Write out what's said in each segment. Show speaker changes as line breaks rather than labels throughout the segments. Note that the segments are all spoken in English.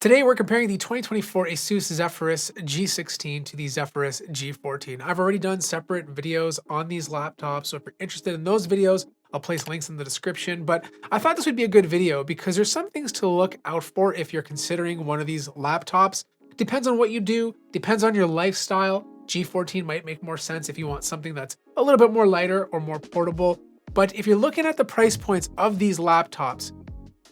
Today we're comparing the 2024 ASUS Zephyrus G16 to the Zephyrus G14. I've already done separate videos on these laptops, so if you're interested in those videos, I'll place links in the description. But I thought this would be a good video because there's some things to look out for if you're considering one of these laptops. Depends on what you do, depends on your lifestyle. G14 might make more sense if you want something that's a little bit more lighter or more portable. But if you're looking at the price points of these laptops,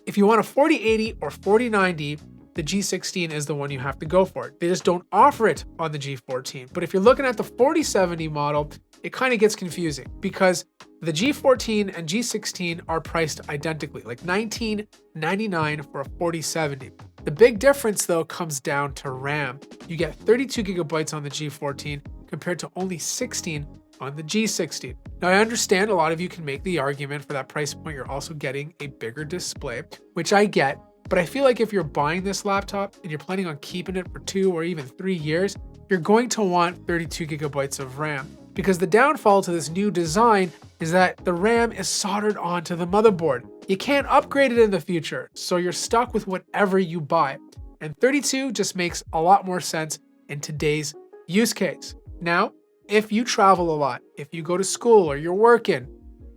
if you want a 4080 or 4090, the G16 is the one you have to go for. They just don't offer it on the G14. But if you're looking at the 4070 model, it kind of gets confusing because the G14 and G16 are priced identically, like $1999 for a 4070. The big difference though comes down to RAM. You get 32 gigabytes on the G14 compared to only 16 on the G16. Now I understand a lot of you can make the argument for that price point you're also getting a bigger display, which I get. But I feel like if you're buying this laptop and you're planning on keeping it for 2 or even 3 years, you're going to want 32 gigabytes of RAM. Because the downfall to this new design is that the RAM is soldered onto the motherboard. You can't upgrade it in the future, so you're stuck with whatever you buy. And 32 just makes a lot more sense in today's use case. Now, if you travel a lot, if you go to school or you're working,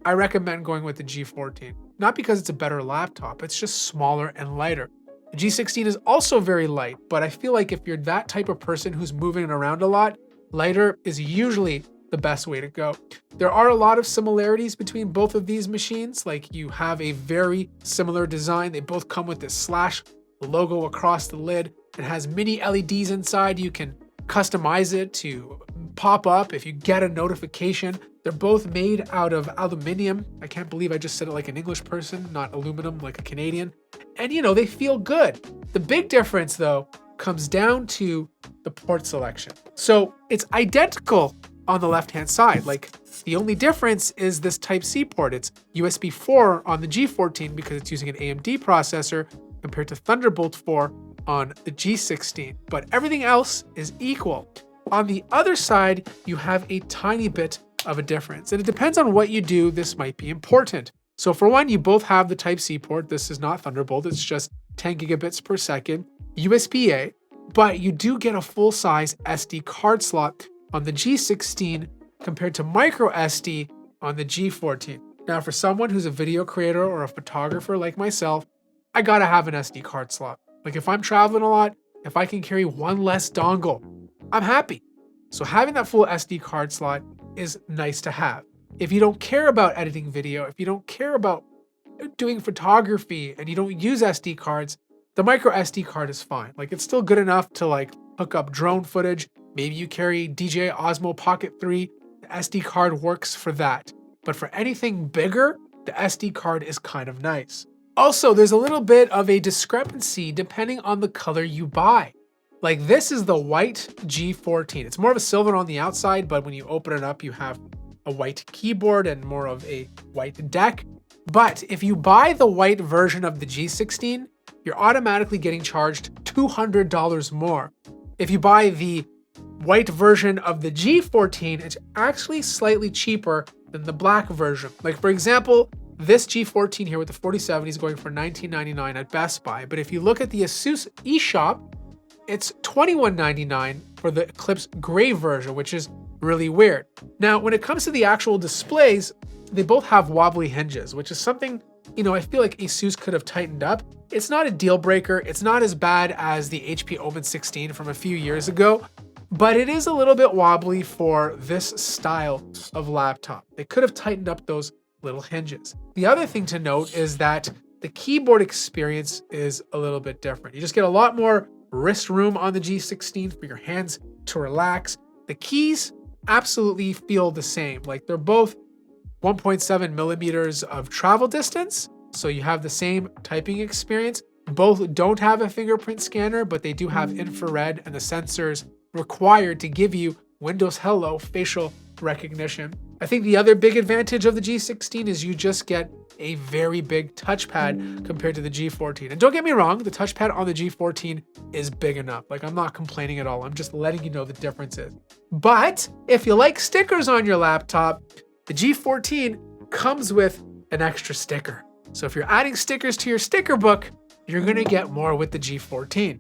I recommend going with the G14. Not because it's a better laptop, it's just smaller and lighter. The G16 is also very light, but I feel like if you're that type of person who's moving around a lot, lighter is usually the best way to go. There are a lot of similarities between both of these machines, like you have a very similar design. They both come with this slash logo across the lid. It has mini LEDs inside. You can customize it to pop up if you get a notification. They're both made out of aluminum. I can't believe I just said it like an English person, not aluminum like a Canadian. And you know, they feel good. The big difference though comes down to the port selection. So it's identical on the left-hand side. Like the only difference is this Type-C port. It's USB 4 on the G14 because it's using an AMD processor compared to Thunderbolt 4 on the G16. But everything else is equal. On the other side, you have a tiny bit of a difference. And it depends on what you do, this might be important. So for one, you both have the Type-C port. This is not Thunderbolt, it's just 10 gigabits per second, USB-A, but you do get a full-size SD card slot on the G16 compared to micro SD on the G14. Now for someone who's a video creator or a photographer like myself, I gotta have an SD card slot. Like if I'm traveling a lot, if I can carry one less dongle, I'm happy. So having that full SD card slot is nice to have. If you don't care about editing video, if you don't care about doing photography and you don't use SD cards, the micro SD card is fine. Like it's still good enough to like hook up drone footage. Maybe you carry DJI Osmo Pocket 3, the SD card works for that. But for anything bigger, the SD card is kind of nice. Also, there's a little bit of a discrepancy depending on the color you buy. Like this is the white G14. It's more of a silver on the outside, but when you open it up, you have a white keyboard and more of a white deck. But if you buy the white version of the G16, you're automatically getting charged $200 more. If you buy the white version of the G14, it's actually slightly cheaper than the black version. Like for example, this G14 here with the 4070 is going for $19.99 at Best Buy. But if you look at the ASUS eShop, it's $21.99 for the Eclipse Gray version, which is really weird. Now, when it comes to the actual displays, they both have wobbly hinges, which is something, you know, I feel like ASUS could have tightened up. It's not a deal breaker. It's not as bad as the HP Omen 16 from a few years ago, but it is a little bit wobbly for this style of laptop. They could have tightened up those little hinges. The other thing to note is that the keyboard experience is a little bit different. You just get a lot more wrist room on the G16 for your hands to relax. The keys absolutely feel the same. Like they're both 1.7 millimeters of travel distance. So you have the same typing experience. Both don't have a fingerprint scanner, but they do have infrared and the sensors required to give you Windows Hello facial recognition. I think the other big advantage of the G16 is you just get a very big touchpad compared to the G14. And don't get me wrong, the touchpad on the G14 is big enough. Like I'm not complaining at all. I'm just letting you know the differences. But if you like stickers on your laptop, the G14 comes with an extra sticker. So if you're adding stickers to your sticker book, you're gonna get more with the G14.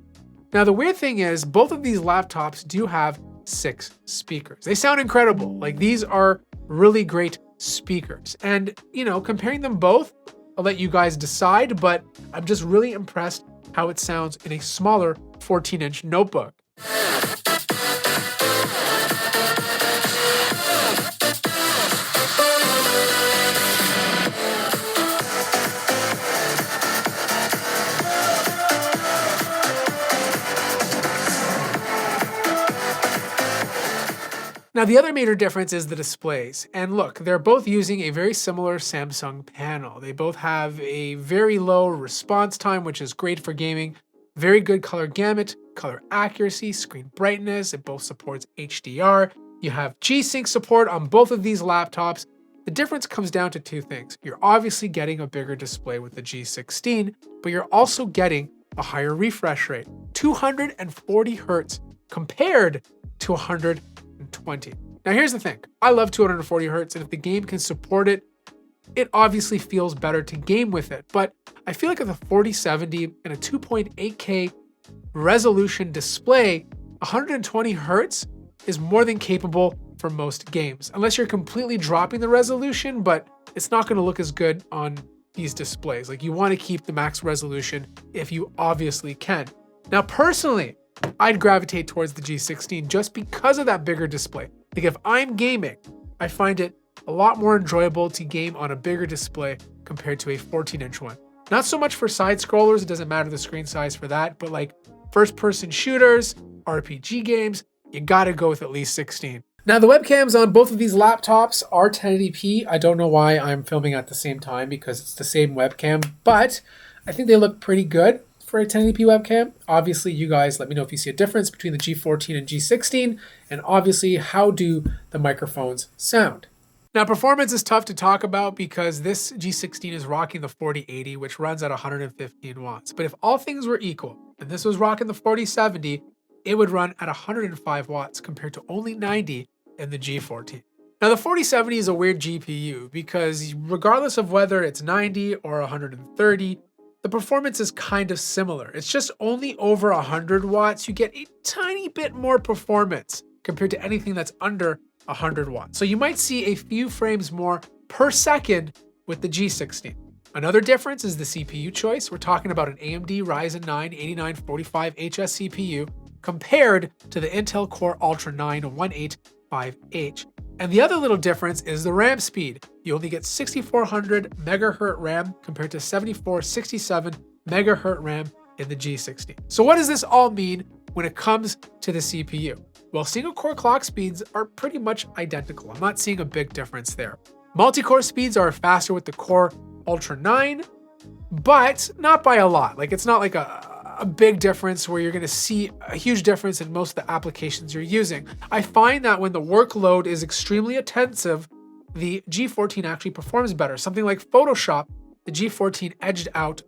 Now, the weird thing is both of these laptops do have 6 speakers. They sound incredible. Like, these are really great speakers. And, comparing them both, I'll let you guys decide, but I'm just really impressed how it sounds in a smaller 14-inch notebook. Now, the other major difference is the displays. And look, they're both using a very similar Samsung panel. They both have a very low response time, which is great for gaming, very good color gamut, color accuracy, screen brightness. It both supports HDR. You have G-Sync support on both of these laptops. The difference comes down to 2 things. You're obviously getting a bigger display with the G16, but you're also getting a higher refresh rate, 240 Hertz compared to 120. Now, here's the thing. I love 240 Hertz, and if the game can support it, it obviously feels better to game with it. But I feel like with a 4070 and a 2.8K resolution display, 120 Hertz is more than capable for most games, unless you're completely dropping the resolution, but it's not going to look as good on these displays. Like, you want to keep the max resolution if you obviously can. Now, personally, I'd gravitate towards the G16 just because of that bigger display. Like, if I'm gaming, I find it a lot more enjoyable to game on a bigger display compared to a 14-inch one. Not so much for side scrollers, it doesn't matter the screen size for that, but like first-person shooters, RPG games, you gotta go with at least 16. Now, the webcams on both of these laptops are 1080p. I don't know why I'm filming at the same time because it's the same webcam, but I think they look pretty good for a 1080p webcam. Obviously, you guys let me know if you see a difference between the G14 and G16, and obviously, how do the microphones sound? Now, performance is tough to talk about because this G16 is rocking the 4080, which runs at 115 watts. But if all things were equal, and this was rocking the 4070, it would run at 105 watts compared to only 90 in the G14. Now, the 4070 is a weird GPU because regardless of whether it's 90 or 130, the performance is kind of similar. It's just only over 100 watts. You get a tiny bit more performance compared to anything that's under 100 watts. So you might see a few frames more per second with the G16. Another difference is the CPU choice. We're talking about an AMD Ryzen 9 8945HS CPU compared to the Intel Core Ultra 9 185H. And the other little difference is the RAM speed. You only get 6400 megahertz RAM compared to 7467 megahertz RAM in the G16. So what does this all mean when it comes to the CPU? Well, single core clock speeds are pretty much identical. I'm not seeing a big difference there. Multi-core speeds are faster with the Core Ultra 9, but not by a lot. Like, it's not like a big difference where you're going to see a huge difference in most of the applications you're using. I find that when the workload is extremely intensive, the G14 actually performs better. Something like Photoshop, the G14 edged out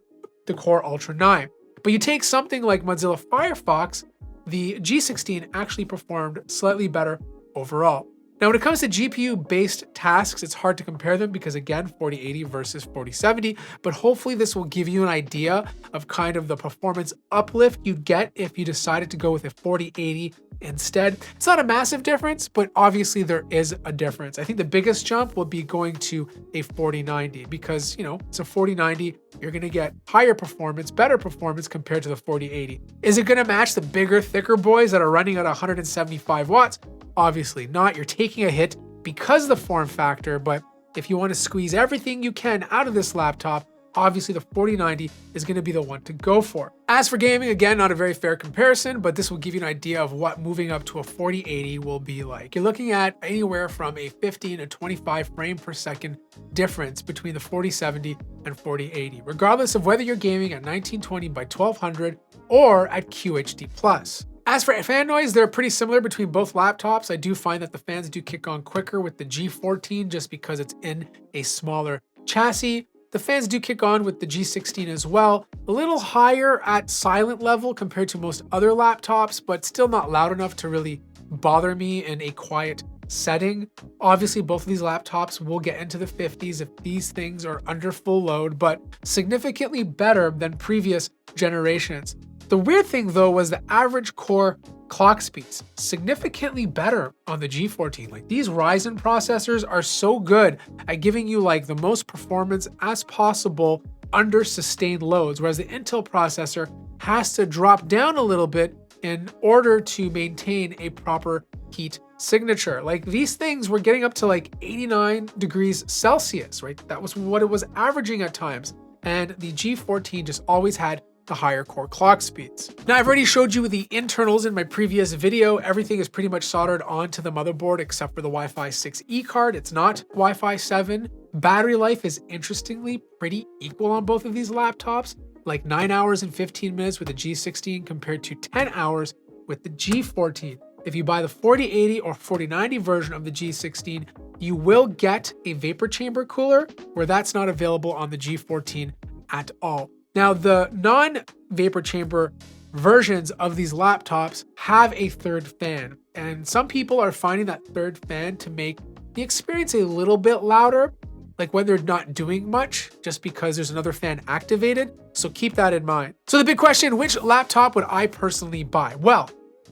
the Core Ultra 9. But you take something like Mozilla Firefox, the G16 actually performed slightly better overall. Now, when it comes to GPU-based tasks, it's hard to compare them because, again, 4080 versus 4070, but hopefully this will give you an idea of kind of the performance uplift you'd get if you decided to go with a 4080 instead. It's not a massive difference, but obviously there is a difference. I think the biggest jump will be going to a 4090 because, it's a 4090, you're going to get higher performance, better performance compared to the 4080. Is it going to match the bigger, thicker boys that are running at 175 watts? Obviously not. You're taking a hit because of the form factor, but if you want to squeeze everything you can out of this laptop, obviously the 4090 is going to be the one to go for. As for gaming, again, not a very fair comparison, but this will give you an idea of what moving up to a 4080 will be like. You're looking at anywhere from a 15 to 25 frame per second difference between the 4070 and 4080, regardless of whether you're gaming at 1920 by 1200 or at QHD+. As for fan noise, they're pretty similar between both laptops. I do find that the fans do kick on quicker with the G14 just because it's in a smaller chassis. The fans do kick on with the G16 as well, a little higher at silent level compared to most other laptops, but still not loud enough to really bother me in a quiet setting. Obviously, both of these laptops will get into the 50s if these things are under full load, but significantly better than previous generations. The weird thing though was the average core clock speeds significantly better on the G14. Like these Ryzen processors are so good at giving you like the most performance as possible under sustained loads, whereas the Intel processor has to drop down a little bit in order to maintain a proper heat signature. Like these things were getting up to like 89 degrees Celsius, right? That was what it was averaging at times. And the G14 just always had the higher core clock speeds. Now, I've already showed you the internals in my previous video. Everything is pretty much soldered onto the motherboard except for the Wi-Fi 6E card. It's not Wi-Fi 7. Battery life is interestingly pretty equal on both of these laptops, like 9 hours and 15 minutes with the G16 compared to 10 hours with the G14. If you buy the 4080 or 4090 version of the G16, you will get a vapor chamber cooler, where that's not available on the G14 at all. Now, the non-vapor chamber versions of these laptops have a third fan, and some people are finding that third fan to make the experience a little bit louder, like when they're not doing much, just because there's another fan activated. So keep that in mind. So the big question, which laptop would I personally buy? Well,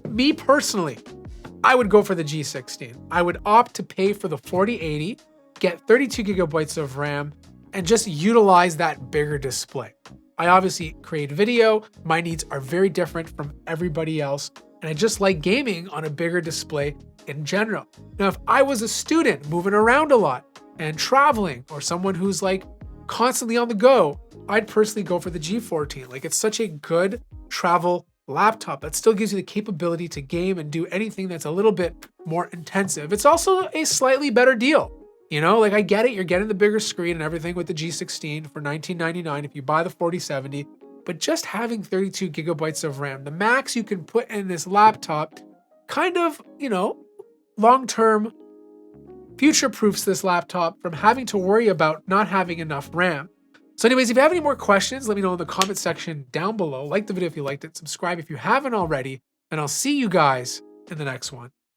me personally, I would go for the G16. I would opt to pay for the 4080, get 32 gigabytes of RAM, and just utilize that bigger display. I obviously create video. My needs are very different from everybody else, and I just like gaming on a bigger display in general. Now, if I was a student moving around a lot and traveling, or someone who's like constantly on the go, I'd personally go for the G14. Like it's such a good travel laptop that still gives you the capability to game and do anything that's a little bit more intensive. It's also a slightly better deal. You know, like I get it, you're getting the bigger screen and everything with the G16 for $19.99 if you buy the 4070, but just having 32 gigabytes of RAM, the max you can put in this laptop, kind of, you know, long-term future-proofs this laptop from having to worry about not having enough RAM. So anyways, if you have any more questions, let me know in the comment section down below. Like the video if you liked it, subscribe if you haven't already, and I'll see you guys in the next one.